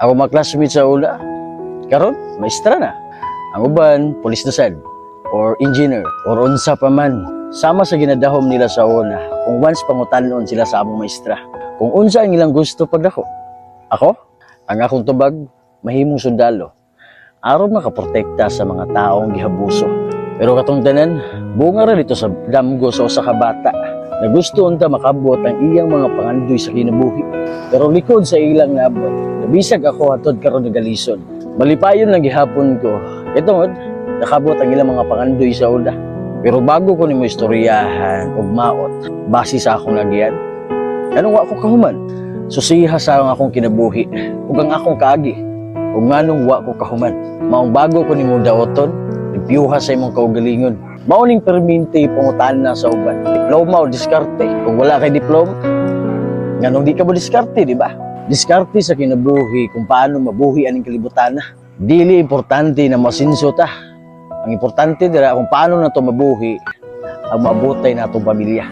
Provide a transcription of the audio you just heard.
Ako mga classmates sa ula. Karon, maestra na. Ang uban, pulis na sad, or engineer, or unsa pa man. Sama sa ginadahom nila sa una, kung once pangutanon sila sa among maestra. Kung unsa ang ilang gusto pagdako. Ako, ang akong tubag, mahimong sundalo. Aron makaprotekta sa mga taong gihabuso. Pero katong tanan, bunga ra dito sa damgo sa usa ka bata na gusto unta makabot ang iyang mga pangandoy sa kinabuhi. Pero likod sa ilang naabot, nabisag ako atod karon nagalison. Malipayon lang gihapon ko. Itong nakabot ang ilang mga pangandoy sa ula. Pero bago ko nimo istoryahan og maot, base sa akong lagian, anong wa ko kahuman? Susiha sa akong kinabuhi ug ang akong kaagi. Ug nganong wa ko kahuman? Maong bago ko nimo daoton, nagpiyuha sa imong kaugalingon. Mauning perminti pangutan na sa uban. Diploma o diskarte. Kung wala kay diploma, nganong di ka mo diskarte, di ba? Diskarte sa kinabuhi kung paano mabuhi aning kalibutan na. Dili importante na masinso ta. Ang importante dira kung paano na to mabuhi ang maabutay na itong pamilya.